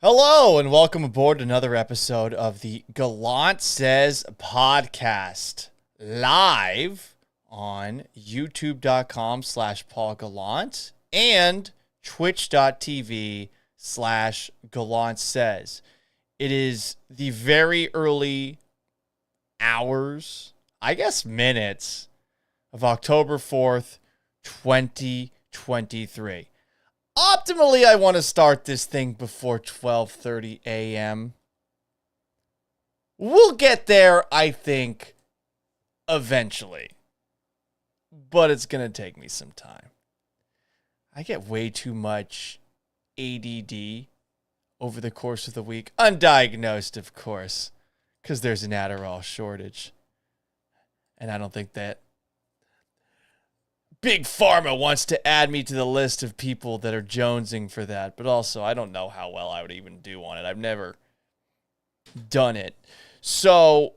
Hello and welcome aboard another episode of the Gallant Says podcast, live on youtube.com/Paul Gallant and twitch.tv/Gallant Says. It is the very early hours, I guess minutes, of October 4th, 2023. Optimally, I want to start this thing before 12:30 a.m. We'll get there, I think, eventually. But it's going to take me some time. I get way too much ADD over the course of the week. Undiagnosed, of course, because there's an Adderall shortage. And I don't think that Big Pharma wants to add me to the list of people that are jonesing for that. But also, I don't know how well I would even do on it. I've never done it. So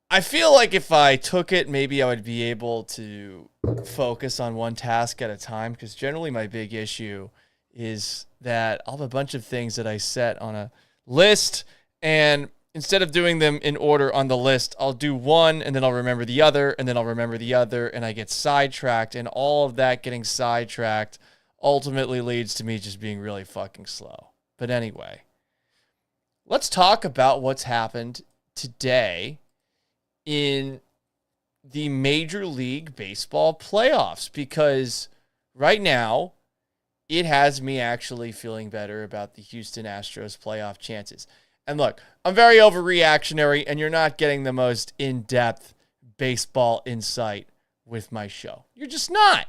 I feel like if I took it, maybe I would be able to focus on one task at a time. Because generally my big issue is that I'll have a bunch of things that I set on a list, and instead of doing them in order on the list, I'll do one, and then I'll remember the other, and then I'll remember the other, and I get sidetracked, and all of that getting sidetracked ultimately leads to me just being really fucking slow. But anyway, let's talk about what's happened today in the Major League Baseball playoffs, because right now, it has me actually feeling better about the Houston Astros playoff chances. And look, I'm very overreactionary, and you're not getting the most in-depth baseball insight with my show. You're just not.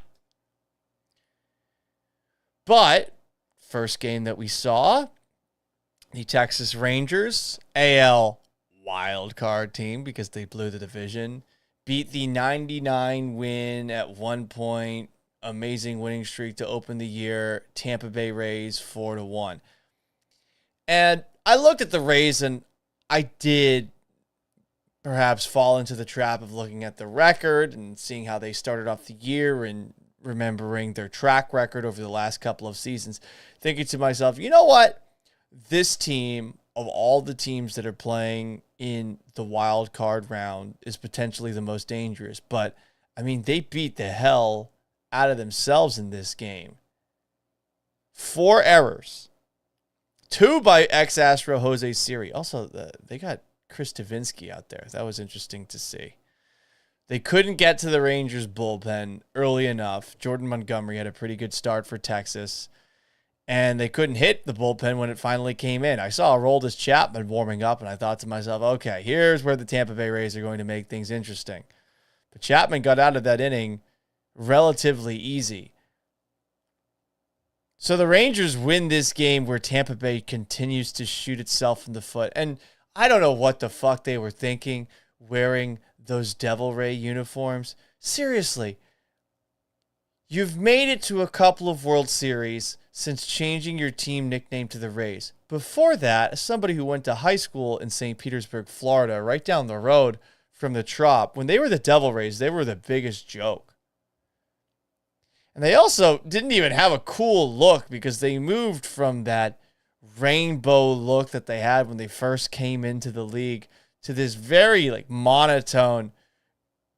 But first game that we saw, the Texas Rangers, AL wildcard team because they blew the division, beat the 99 win at one point, amazing winning streak to open the year, Tampa Bay Rays 4-1. And I looked at the Rays, and I did perhaps fall into the trap of looking at the record and seeing how they started off the year and remembering their track record over the last couple of seasons, thinking to myself, you know what? This team, of all the teams that are playing in the wild card round, is potentially the most dangerous. But, I mean, they beat the hell out of themselves in this game. 4 errors. 2 by ex-Astro Jose Siri. Also, they got Chris Tavinsky out there. That was interesting to see. They couldn't get to the Rangers bullpen early enough. Jordan Montgomery had a pretty good start for Texas, and they couldn't hit the bullpen when it finally came in. I saw Aroldis Chapman warming up, and I thought to myself, okay, here's where the Tampa Bay Rays are going to make things interesting. But Chapman got out of that inning relatively easy. So the Rangers win this game where Tampa Bay continues to shoot itself in the foot. And I don't know what the fuck they were thinking wearing those Devil Ray uniforms. Seriously, you've made it to a couple of World Series since changing your team nickname to the Rays. Before that, as somebody who went to high school in St. Petersburg, Florida, right down the road from the Trop, when they were the Devil Rays, they were the biggest joke. And they also didn't even have a cool look because they moved from that rainbow look that they had when they first came into the league to this very monotone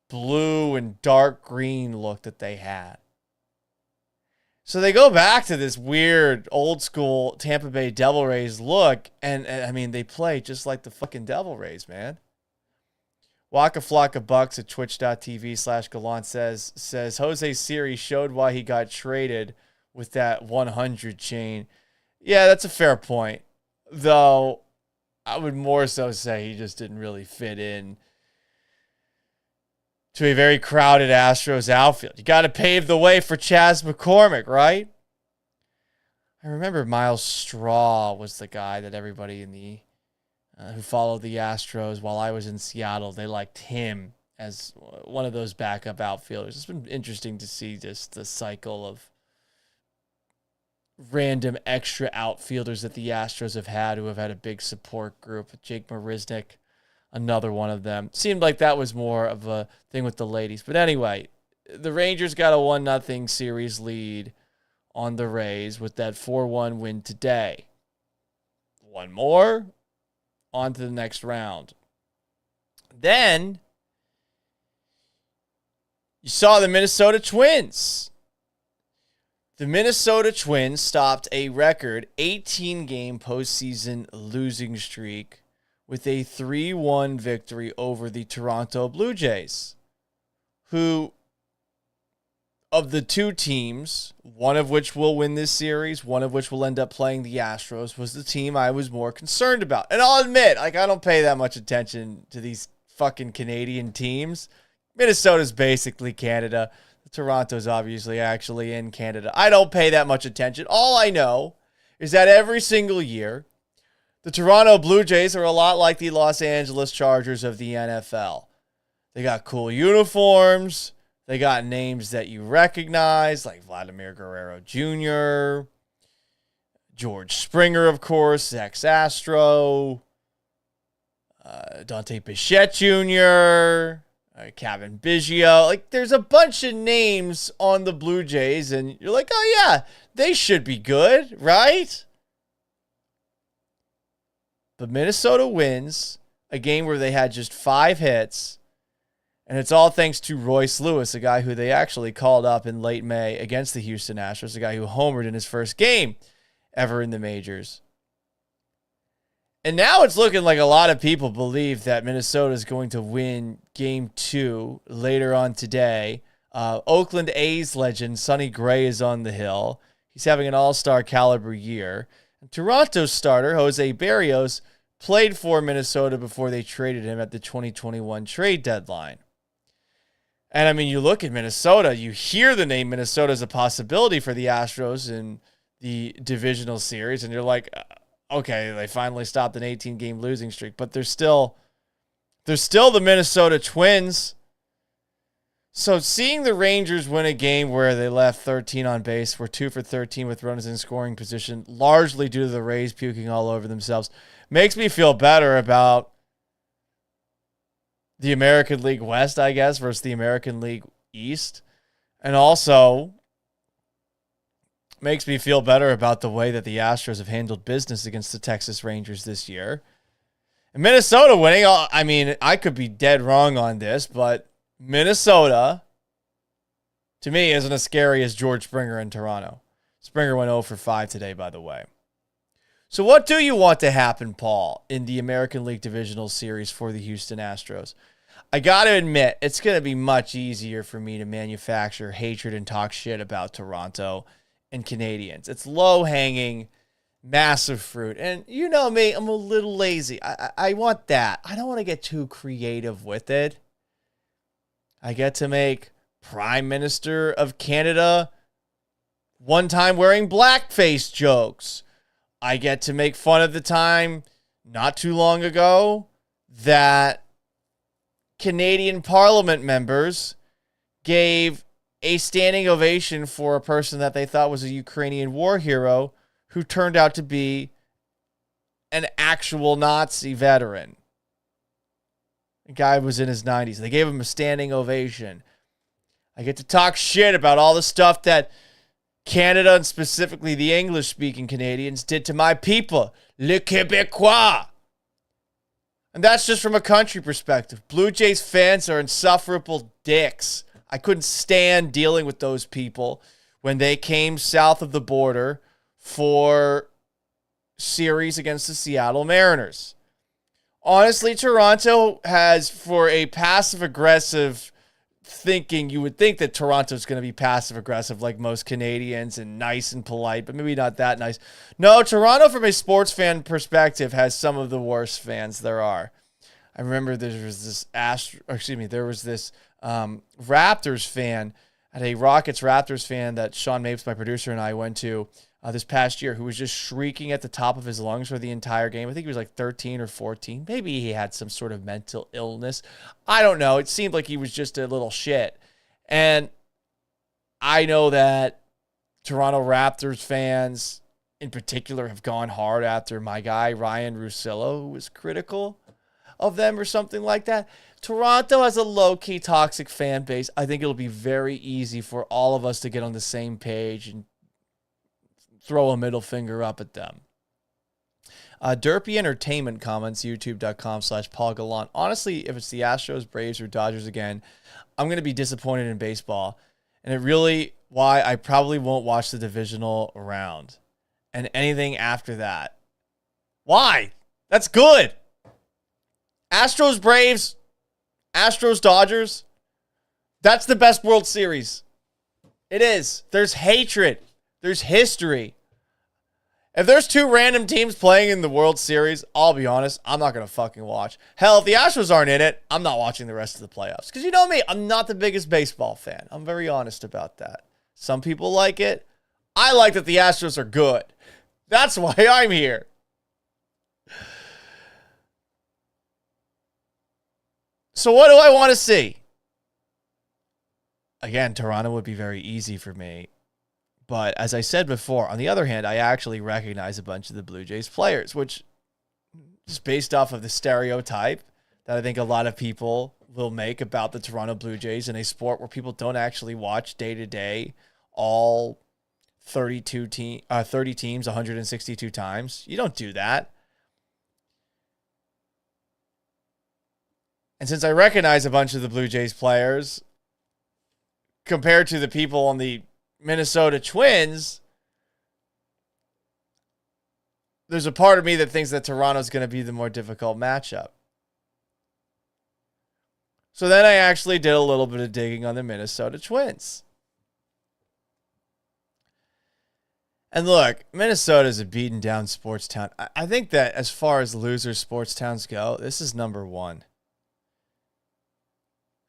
blue and dark green look that they had. So they go back to this weird old school Tampa Bay Devil Rays look, and I mean, they play just like the fucking Devil Rays, man. Waka Flocka Bucks at twitch.tv/Gallant says Jose Siri showed why he got traded with that 100 chain. Yeah, that's a fair point. Though, I would more so say he just didn't really fit in to a very crowded Astros outfield. You got to pave the way for Chas McCormick, right? I remember Miles Straw was the guy that everybody in the who followed the Astros while I was in Seattle, they liked him as one of those backup outfielders. It's been interesting to see just the cycle of random extra outfielders that the Astros have had who have had a big support group. Jake Marisnick, another one of them. Seemed like that was more of a thing with the ladies. But anyway, the Rangers got a 1-0 series lead on the Rays with that 4-1 win today. One more, on to the next round. Then you saw the Minnesota Twins. The Minnesota Twins stopped a record 18-game postseason losing streak with a 3-1 victory over the Toronto Blue Jays, who, of the two teams, one of which will win this series, one of which will end up playing the Astros, was the team I was more concerned about. And I'll admit, I don't pay that much attention to these fucking Canadian teams. Minnesota's basically Canada. Toronto's obviously actually in Canada. I don't pay that much attention. All I know is that every single year, the Toronto Blue Jays are a lot like the Los Angeles Chargers of the NFL. They got cool uniforms. They got names that you recognize, like Vladimir Guerrero Jr., George Springer, of course, ex-Astro, Dante Bichette Jr., Kevin Biggio. Like, there's a bunch of names on the Blue Jays, and you're like, oh, yeah, they should be good, right? But Minnesota wins a game where they had just 5 hits, and it's all thanks to Royce Lewis, a guy who they actually called up in late May against the Houston Astros, a guy who homered in his first game ever in the majors. And now it's looking like a lot of people believe that Minnesota is going to win Game 2 later on today. Oakland A's legend Sonny Gray is on the hill. He's having an all-star caliber year. And Toronto's starter, Jose Barrios, played for Minnesota before they traded him at the 2021 trade deadline. And, I mean, you look at Minnesota, you hear the name Minnesota as a possibility for the Astros in the divisional series, and you're like, okay, they finally stopped an 18-game losing streak, but they're still the Minnesota Twins. So seeing the Rangers win a game where they left 13 on base, were 2 for 13 with runners in scoring position, largely due to the Rays puking all over themselves, makes me feel better about the American League West, I guess, versus the American League East. And also makes me feel better about the way that the Astros have handled business against the Texas Rangers this year. And Minnesota winning, I mean, I could be dead wrong on this, but Minnesota, to me, isn't as scary as George Springer in Toronto. Springer went 0 for 5 today, by the way. So what do you want to happen, Paul, in the American League Divisional Series for the Houston Astros? I got to admit, it's going to be much easier for me to manufacture hatred and talk shit about Toronto and Canadians. It's low-hanging, massive fruit. And you know me, I'm a little lazy. I want that. I don't want to get too creative with it. I get to make Prime Minister of Canada one time wearing blackface jokes. I get to make fun of the time not too long ago that Canadian Parliament members gave a standing ovation for a person that they thought was a Ukrainian war hero who turned out to be an actual Nazi veteran. The guy was in his 90s. They gave him a standing ovation. I get to talk shit about all the stuff that Canada, and specifically the English-speaking Canadians, did to my people, les Québécois. And that's just from a country perspective. Blue Jays fans are insufferable dicks. I couldn't stand dealing with those people when they came south of the border for series against the Seattle Mariners. Honestly, Toronto has, for a passive-aggressive thinking, you would think that Toronto's going to be passive-aggressive like most Canadians and nice and polite, but maybe not that nice. No, Toronto, from a sports fan perspective, has some of the worst fans there are. I remember there was this Raptors fan, at a Rockets-Raptors fan that Sean Mapes, my producer, and I went to this past year, who was just shrieking at the top of his lungs for the entire game. I think he was like 13 or 14. Maybe he had some sort of mental illness. I don't know. It seemed like he was just a little shit. And I know that Toronto Raptors fans in particular have gone hard after my guy, Ryan Russillo, who was critical of them or something like that. Toronto has a low-key toxic fan base. I think it'll be very easy for all of us to get on the same page and throw a middle finger up at them. Derpy Entertainment comments, youtube.com/Paul Gallant. Honestly, if it's the Astros, Braves, or Dodgers again, I'm going to be disappointed in baseball. And it really, why I probably won't watch the divisional round and anything after that. Why? That's good. Astros, Braves, Astros, Dodgers. That's the best World Series. It is. There's hatred. There's history. If there's two random teams playing in the World Series, I'll be honest, I'm not going to fucking watch. Hell, if the Astros aren't in it, I'm not watching the rest of the playoffs. Because you know me, I'm not the biggest baseball fan. I'm very honest about that. Some people like it. I like that the Astros are good. That's why I'm here. So what do I want to see? Again, Toronto would be very easy for me. But as I said before, on the other hand, I actually recognize a bunch of the Blue Jays players, which is based off of the stereotype that I think a lot of people will make about the Toronto Blue Jays in a sport where people don't actually watch day to day all 30 teams 162 times. You don't do that. And since I recognize a bunch of the Blue Jays players compared to the people on the Minnesota Twins, there's a part of me that thinks that Toronto's going to be the more difficult matchup. So then I actually did a little bit of digging on the Minnesota Twins. And look, Minnesota's a beaten down sports town. I think that as far as loser sports towns go, this is number one.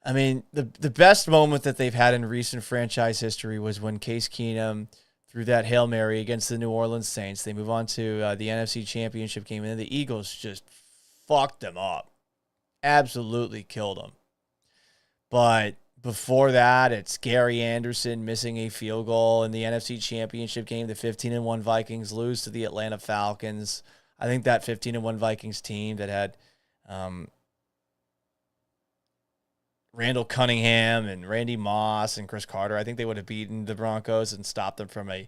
I mean, the best moment that they've had in recent franchise history was when Case Keenum threw that Hail Mary against the New Orleans Saints. They move on to the NFC Championship game, and then the Eagles just fucked them up. Absolutely killed them. But before that, it's Gary Anderson missing a field goal in the NFC Championship game. The 15-1 Vikings lose to the Atlanta Falcons. I think that 15-1 Vikings team that had Randall Cunningham and Randy Moss and Chris Carter, I think they would have beaten the Broncos and stopped them from a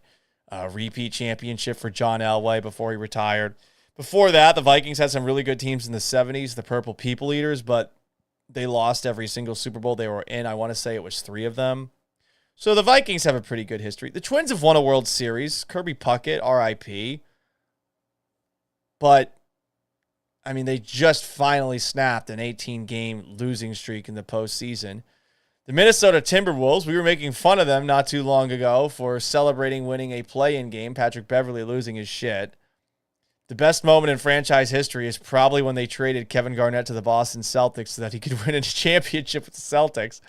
repeat championship for John Elway before he retired. Before that, the Vikings had some really good teams in the 70s, the Purple People Eaters, but they lost every single Super Bowl they were in. I want to say it was 3 of them. So the Vikings have a pretty good history. The Twins have won a World Series. Kirby Puckett, RIP. But I mean, they just finally snapped an 18-game losing streak in the postseason. The Minnesota Timberwolves, we were making fun of them not too long ago for celebrating winning a play-in game, Patrick Beverley losing his shit. The best moment in franchise history is probably when they traded Kevin Garnett to the Boston Celtics so that he could win a championship with the Celtics.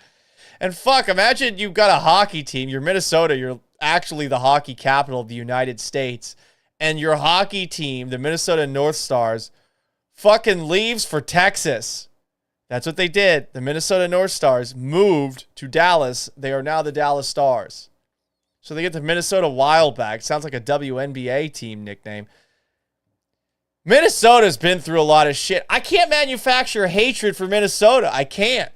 And fuck, imagine you've got a hockey team. You're Minnesota. You're actually the hockey capital of the United States. And your hockey team, the Minnesota North Stars, fucking leaves for Texas. That's what they did. The Minnesota North Stars moved to Dallas. They are now the Dallas Stars. So they get the Minnesota Wild back. Sounds like a WNBA team nickname. Minnesota's been through a lot of shit. I can't manufacture hatred for Minnesota. I can't.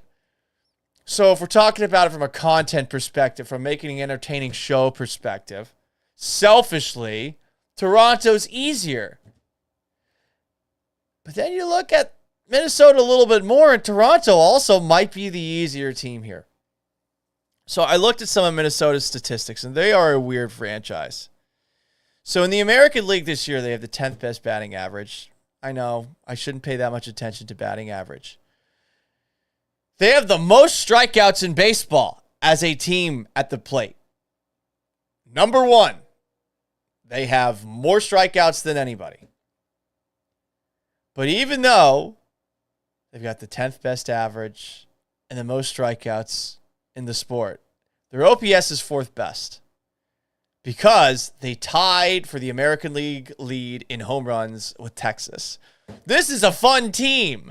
So if we're talking about it from a content perspective, from making an entertaining show perspective, selfishly, Toronto's easier. But then you look at Minnesota a little bit more, and Toronto also might be the easier team here. So I looked at some of Minnesota's statistics, and they are a weird franchise. So in the American League this year, they have the 10th best batting average. I know, I shouldn't pay that much attention to batting average. They have the most strikeouts in baseball as a team at the plate. Number one, they have more strikeouts than anybody. But even though they've got the 10th best average and the most strikeouts in the sport, their OPS is 4th best because they tied for the American League lead in home runs with Texas. This is a fun team,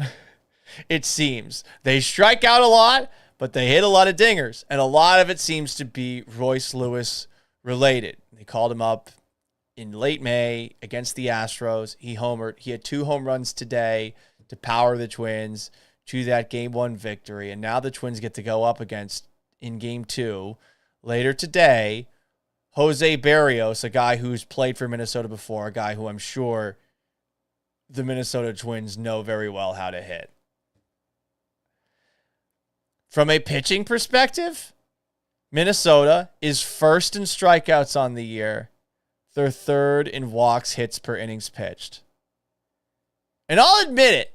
it seems. They strike out a lot, but they hit a lot of dingers, and a lot of it seems to be Royce Lewis related. They called him up in late May against the Astros. He homered. He had 2 home runs today to power the Twins to that Game 1 victory. And now the Twins get to go up against, in Game 2, later today, Jose Barrios, a guy who's played for Minnesota before, a guy who I'm sure the Minnesota Twins know very well how to hit. From a pitching perspective, Minnesota is first in strikeouts on the year. They're third in walks, hits per innings pitched. And I'll admit it,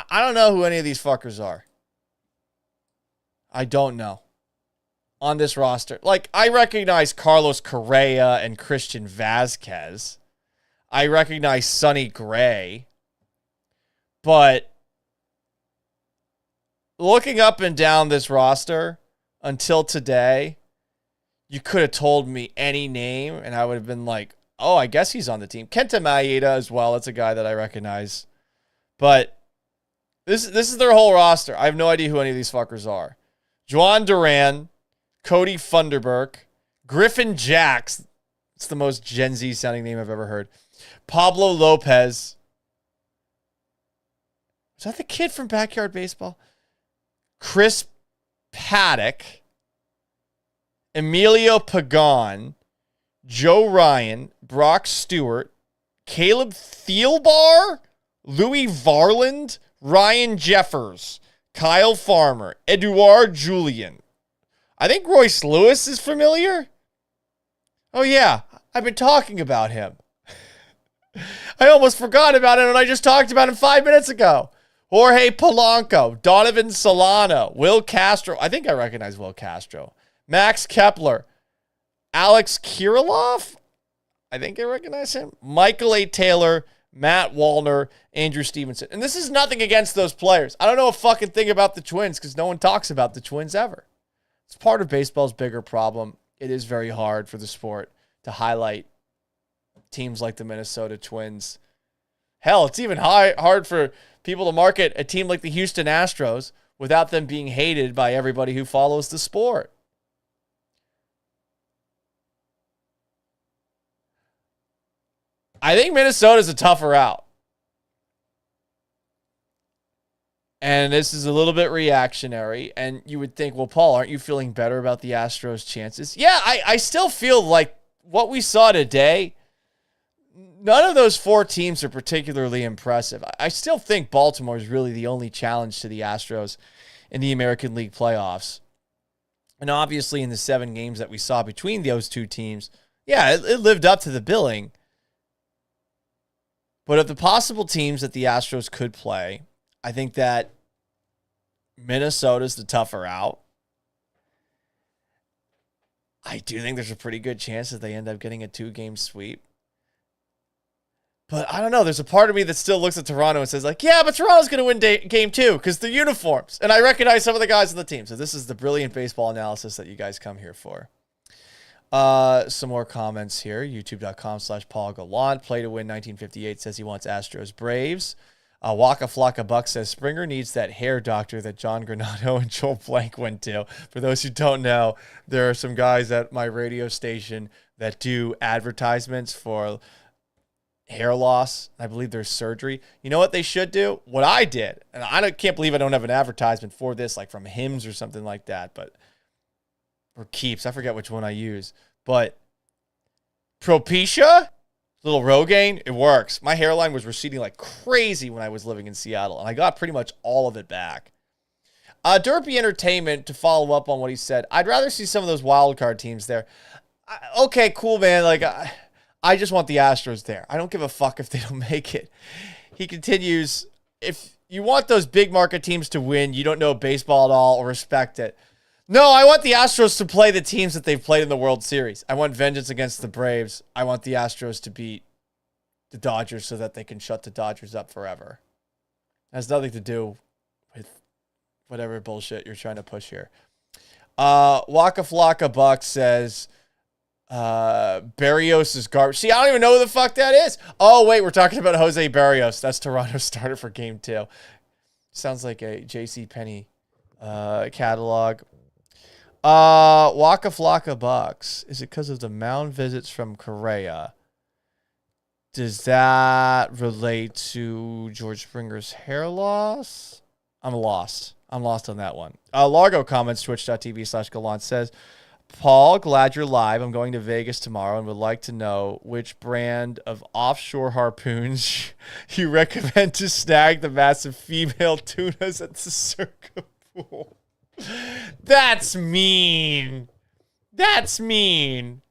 I don't know who any of these fuckers are. I don't know. On this roster. Like, I recognize Carlos Correa and Christian Vazquez. I recognize Sonny Gray. But looking up and down this roster until today, you could have told me any name and I would have been like, oh, I guess he's on the team. Kenta Maeda as well. That's a guy that I recognize. But this is their whole roster. I have no idea who any of these fuckers are. Juan Duran, Cody Funderburk, Griffin Jacks. It's the most Gen Z sounding name I've ever heard. Pablo Lopez. Is that the kid from Backyard Baseball? Chris Paddock. Emilio Pagan. Joe Ryan. Brock Stewart. Caleb Thielbar. Louis Varland. Ryan Jeffers. Kyle Farmer. Eduard Julian. I think Royce Lewis is familiar. Oh, yeah. I've been talking about him. I almost forgot about him, and I just talked about him 5 minutes ago. Jorge Polanco, Donovan Solano, Will Castro. I think I recognize Will Castro. Max Kepler. Alex Kirilloff. I think I recognize him. Michael A. Taylor, Matt Wallner, Andrew Stevenson. And this is nothing against those players. I don't know a fucking thing about the Twins because no one talks about the Twins ever. It's part of baseball's bigger problem. It is very hard for the sport to highlight teams like the Minnesota Twins. Hell, it's even hard for people to market a team like the Houston Astros without them being hated by everybody who follows the sport. I think Minnesota's a tougher out. And this is a little bit reactionary. And you would think, well, Paul, aren't you feeling better about the Astros' chances? Yeah, I still feel like what we saw today, none of those four teams are particularly impressive. I still think Baltimore is really the only challenge to the Astros in the American League playoffs. And obviously in the 7 games that we saw between those two teams, yeah, it lived up to the billing. But of the possible teams that the Astros could play, I think that Minnesota's the tougher out. I do think there's a pretty good chance that they end up getting a 2-game sweep. But I don't know. There's a part of me that still looks at Toronto and says, like, yeah, but Toronto's going to win game 2 because the uniforms. And I recognize some of the guys on the team. So this is the brilliant baseball analysis that you guys come here for. Some more comments here. YouTube.com/Paul Gallant. Play to win 1958 says he wants Astros Braves. Waka Flocka Buck says Springer needs that hair doctor that John Granado and Joel Blank went to. For those who don't know, there are some guys at my radio station that do advertisements for hair loss. I believe there's surgery. You know what they should do? What I did, and I can't believe I don't have an advertisement for this, like from Hims or something like that, but or Keeps. I forget which one I use. But Propecia, little Rogaine, it works. My hairline was receding like crazy when I was living in Seattle, and I got pretty much all of it back. Derpy Entertainment, to follow up on what he said, I'd rather see some of those wild card teams there. Okay, cool, man. Like, I just want the Astros there. I don't give a fuck if they don't make it. He continues, if you want those big market teams to win, you don't know baseball at all or respect it. No, I want the Astros to play the teams that they've played in the World Series. I want vengeance against the Braves. I want the Astros to beat the Dodgers so that they can shut the Dodgers up forever. It has nothing to do with whatever bullshit you're trying to push here. Waka Flocka Buck says Barrios is garbage. See, I don't even know who the fuck that is. Oh, wait, we're talking about Jose Barrios. That's Toronto's starter for game 2. Sounds like a JCPenney catalog. Waka Flocka Bucks. Is it because of the mound visits from Correa? Does that relate to George Springer's hair loss? I'm lost on that one. Largo comments, twitch.tv/Gallant says, Paul, glad you're live. I'm going to Vegas tomorrow and would like to know which brand of offshore harpoons you recommend to snag the massive female tunas at the Circa pool. That's mean. That's mean.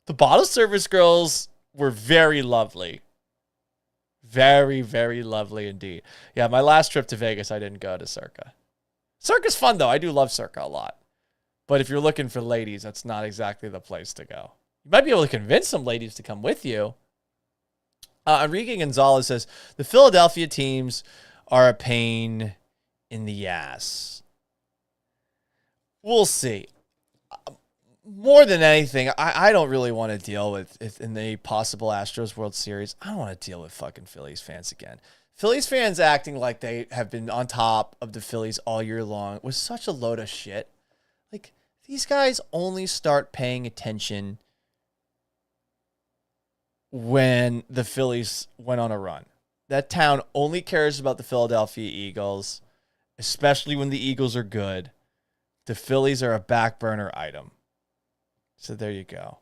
The bottle service girls were very lovely. Very, very lovely indeed. Yeah, my last trip to Vegas, I didn't go to Circa. Circa's fun, though. I do love Circa a lot. But if you're looking for ladies, that's not exactly the place to go. You might be able to convince some ladies to come with you. Enrique Gonzalez says, the Philadelphia teams are a pain in the ass. We'll see. More than anything, I don't really want to deal with, if in the possible Astros World Series, I don't want to deal with fucking Phillies fans again. Phillies fans acting like they have been on top of the Phillies all year long was such a load of shit. Like, these guys only start paying attention when the Phillies went on a run. That town only cares about the Philadelphia Eagles, especially when the Eagles are good. The Phillies are a back burner item. So there you go.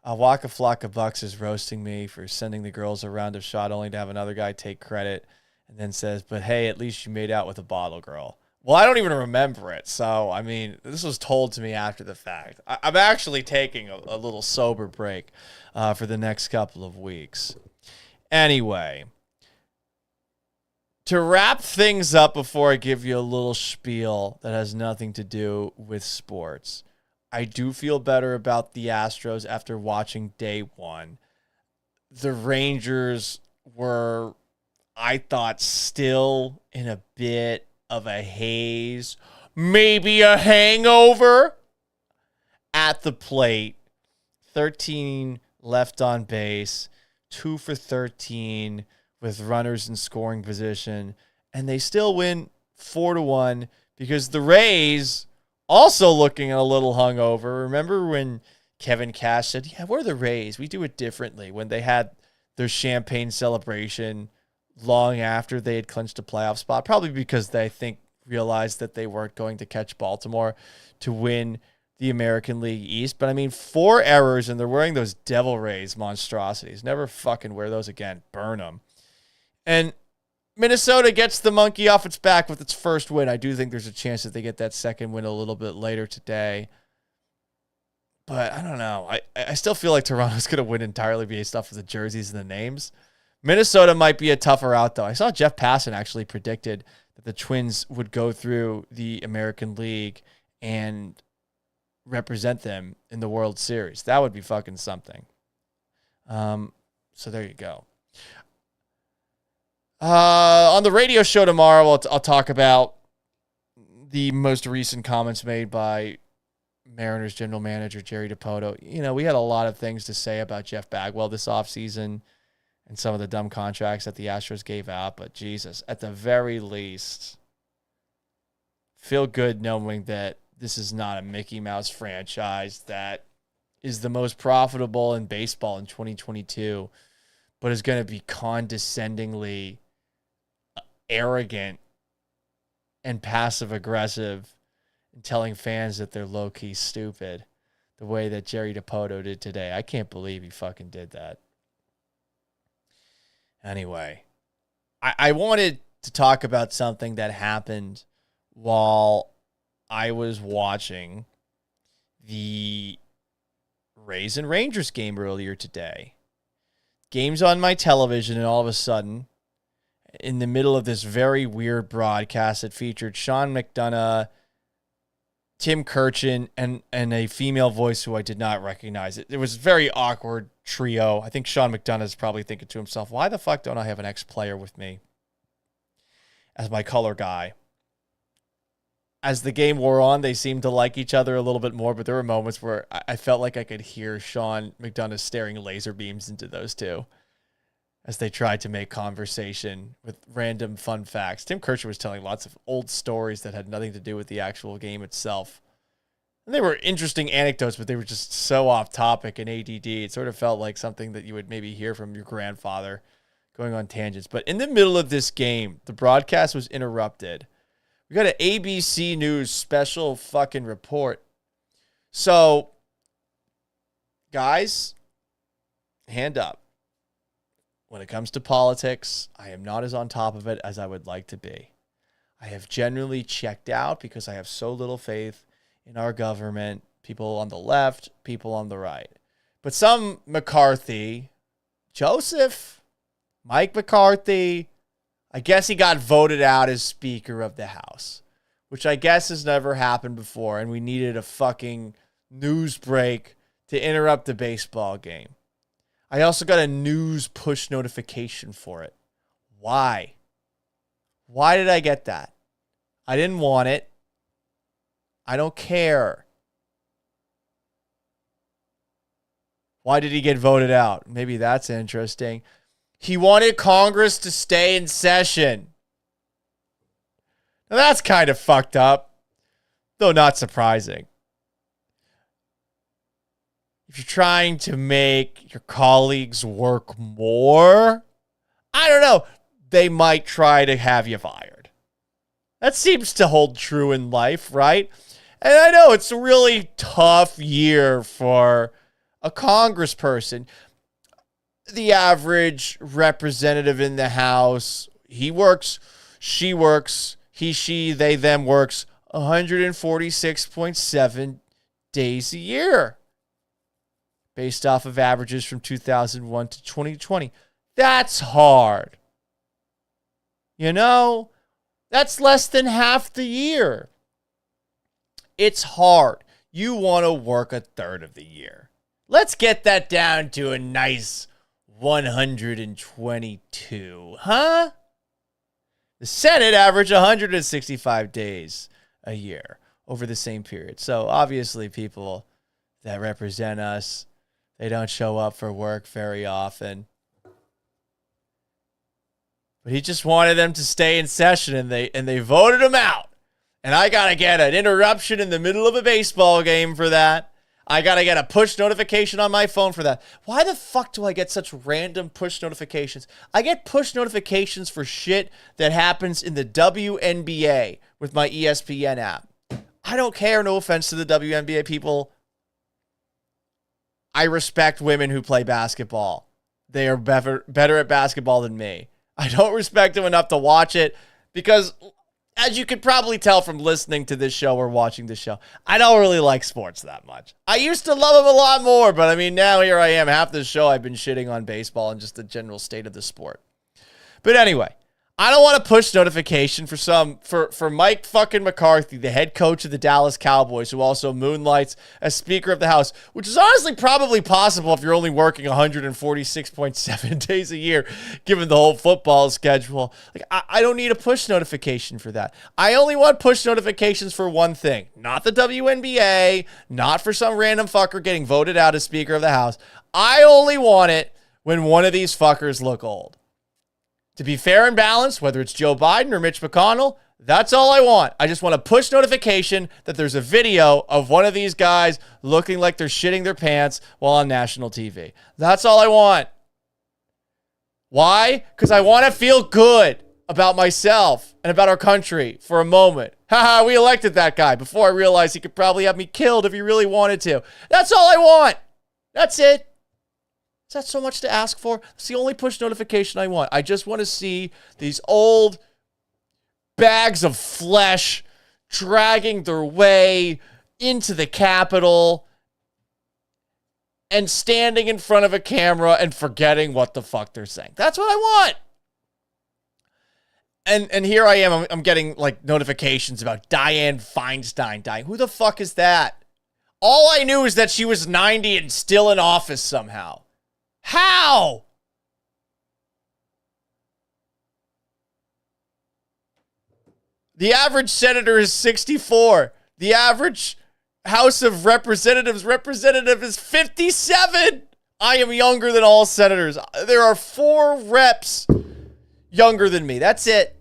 Waka Flocka Bucks is roasting me for sending the girls a round of shot only to have another guy take credit and then says, but hey, at least you made out with a bottle girl. Well, I don't even remember it. So, I mean, this was told to me after the fact. I'm actually taking a little sober break for the next couple of weeks. Anyway, to wrap things up before I give you a little spiel that has nothing to do with sports, I do feel better about the Astros after watching day one. The Rangers were, I thought, still in a bit of a haze, maybe a hangover at the plate. 13 left on base, 2 for 13 with runners in scoring position, and they still win 4-1 because the Rays also looking a little hungover. Remember when Kevin Cash said, yeah, we're the Rays. We do it differently, when they had their champagne celebration long after they had clinched a playoff spot, probably because they realized that they weren't going to catch Baltimore to win the American League East. But I mean, 4 errors and they're wearing those Devil Rays monstrosities. Never fucking wear those again. Burn them. And Minnesota gets the monkey off its back with its first win. I do think there's a chance that they get that second win a little bit later today. But I don't know. I still feel like Toronto's going to win entirely based off of the jerseys and the names. Minnesota might be a tougher out, though. I saw Jeff Passan actually predicted that the Twins would go through the American League and represent them in the World Series. That would be fucking something. So there you go. On the radio show tomorrow, I'll talk about the most recent comments made by Mariners general manager Jerry Dipoto. You know, we had a lot of things to say about Jeff Bagwell this offseason and some of the dumb contracts that the Astros gave out, but Jesus, at the very least, feel good knowing that this is not a Mickey Mouse franchise that is the most profitable in baseball in 2022, but is going to be condescendingly arrogant and passive-aggressive and telling fans that they're low-key stupid the way that Jerry Dipoto did today. I can't believe he fucking did that. Anyway, I wanted to talk about something that happened while I was watching the Rays and Rangers game earlier today. Game's on my television, and all of a sudden, in the middle of this very weird broadcast that featured Sean McDonough, Tim Kirchin, and a female voice who I did not recognize. It was a very awkward trio. I think Sean McDonough is probably thinking to himself, why the fuck don't I have an ex-player with me as my color guy? As the game wore on, they seemed to like each other a little bit more, but there were moments where I felt like I could hear Sean McDonough staring laser beams into those two as they tried to make conversation with random fun facts. Tim Kirchner was telling lots of old stories that had nothing to do with the actual game itself. And they were interesting anecdotes, but they were just so off topic and ADD. It sort of felt like something that you would maybe hear from your grandfather going on tangents. But in the middle of this game, the broadcast was interrupted. We got an ABC News special fucking report. So, guys, hand up. When it comes to politics, I am not as on top of it as I would like to be. I have generally checked out because I have so little faith in our government, people on the left, people on the right. But some McCarthy, Mike McCarthy, I guess he got voted out as Speaker of the House, which I guess has never happened before, and we needed a fucking news break to interrupt the baseball game. I also got a news push notification for it. Why? Why did I get that? I didn't want it. I don't care. Why did he get voted out? Maybe that's interesting. He wanted Congress to stay in session. Now that's kind of fucked up, though not surprising. If you're trying to make your colleagues work more, I don't know, they might try to have you fired. That seems to hold true in life, right? And I know it's a really tough year for a congressperson. The average representative in the House, he works, she works, he, she, they, them works 146.7 days a year based off of averages from 2001 to 2020. That's hard. You know, that's less than half the year. It's hard. You want to work a third of the year. Let's get that down to a nice 122, huh? The Senate averaged 165 days a year over the same period. So obviously people that represent us, they don't show up for work very often. But he just wanted them to stay in session, and they voted him out. And I got to get an interruption in the middle of a baseball game for that. I got to get a push notification on my phone for that. Why the fuck do I get such random push notifications? I get push notifications for shit that happens in the WNBA with my ESPN app. I don't care. No offense to the WNBA people. I respect women who play basketball. They are better at basketball than me. I don't respect them enough to watch it because, as you could probably tell from listening to this show or watching this show, I don't really like sports that much. I used to love them a lot more, but I mean, now here I am. Half the show I've been shitting on baseball and just the general state of the sport. But anyway, I don't want a push notification for Mike fucking McCarthy, the head coach of the Dallas Cowboys, who also moonlights as Speaker of the House, which is honestly probably possible if you're only working 146.7 days a year, given the whole football schedule. Like, I don't need a push notification for that. I only want push notifications for one thing, not the WNBA, not for some random fucker getting voted out as Speaker of the House. I only want it when one of these fuckers look old. To be fair and balanced, whether it's Joe Biden or Mitch McConnell, that's all I want. I just want a push notification that there's a video of one of these guys looking like they're shitting their pants while on national TV. That's all I want. Why? Because I want to feel good about myself and about our country for a moment. Haha, we elected that guy before I realized he could probably have me killed if he really wanted to. That's all I want. That's it. Is that so much to ask for? It's the only push notification I want. I just want to see these old bags of flesh dragging their way into the Capitol and standing in front of a camera and forgetting what the fuck they're saying. That's what I want. And here I am. I'm getting like notifications about Dianne Feinstein dying. Who the fuck is that? All I knew is that she was 90 and still in office somehow. How? The average senator is 64. The average House of Representatives representative is 57. I am younger than all senators. There are 4 reps younger than me. That's it.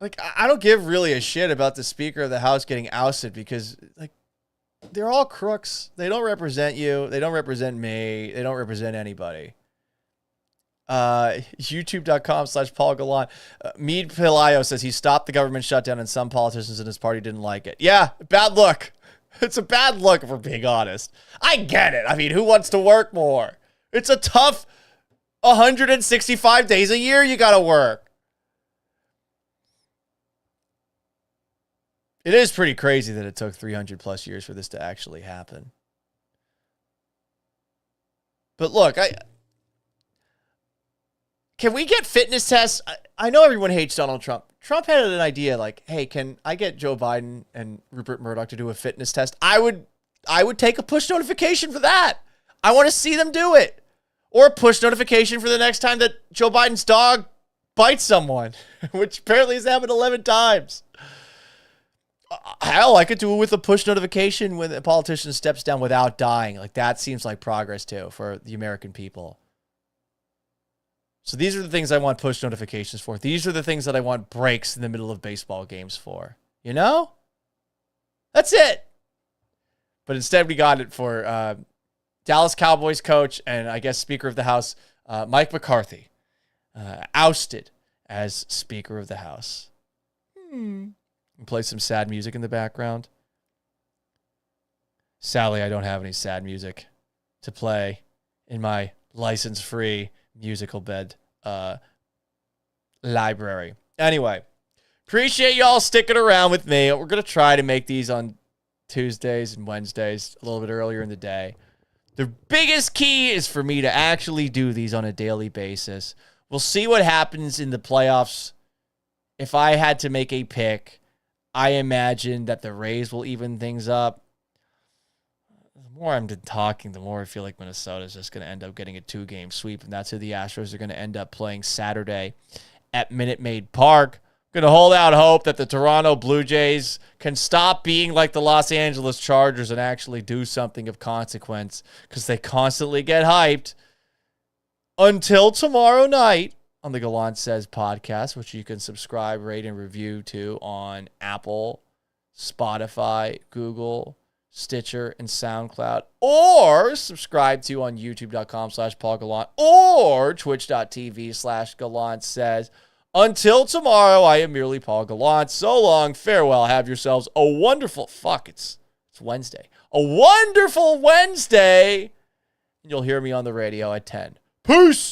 Like, I don't give really a shit about the Speaker of the House getting ousted because, like, they're all crooks. They don't represent you. They don't represent me. They don't represent anybody. YouTube.com/Paul Gallant. Mead Pelayo says he stopped the government shutdown and some politicians in his party didn't like it. Yeah, bad look. It's a bad look if we're being honest. I get it. I mean, who wants to work more? It's a tough 165 days a year you got to work. It is pretty crazy that it took 300 plus years for this to actually happen. But look, can we get fitness tests? I know everyone hates Donald Trump. Trump had an idea like, hey, can I get Joe Biden and Rupert Murdoch to do a fitness test? I would take a push notification for that. I want to see them do it. Or a push notification for the next time that Joe Biden's dog bites someone, which apparently has happened 11 times. Hell, I could do it with a push notification when a politician steps down without dying. Like, that seems like progress, too, for the American people. So these are the things I want push notifications for. These are the things that I want breaks in the middle of baseball games for. You know? That's it. But instead, we got it for Dallas Cowboys coach and, I guess, Speaker of the House, Mike McCarthy, ousted as Speaker of the House. And play some sad music in the background. Sadly, I don't have any sad music to play in my license-free musical bed library. Anyway, appreciate y'all sticking around with me. We're going to try to make these on Tuesdays and Wednesdays a little bit earlier in the day. The biggest key is for me to actually do these on a daily basis. We'll see what happens in the playoffs. If I had to make a pick, I imagine that the Rays will even things up. The more I'm talking, the more I feel like Minnesota is just going to end up getting a 2-game sweep, and that's who the Astros are going to end up playing Saturday at Minute Maid Park. Going to hold out hope that the Toronto Blue Jays can stop being like the Los Angeles Chargers and actually do something of consequence, because they constantly get hyped. Until tomorrow night on the Gallant Says podcast, which you can subscribe, rate, and review to on Apple, Spotify, Google, Stitcher, and SoundCloud, or subscribe to on youtube.com/Paul Gallant or twitch.tv/Gallant Says. Until tomorrow, I am merely Paul Gallant. So long, farewell, have yourselves a wonderful, it's Wednesday, a wonderful Wednesday. You'll hear me on the radio at 10. Peace!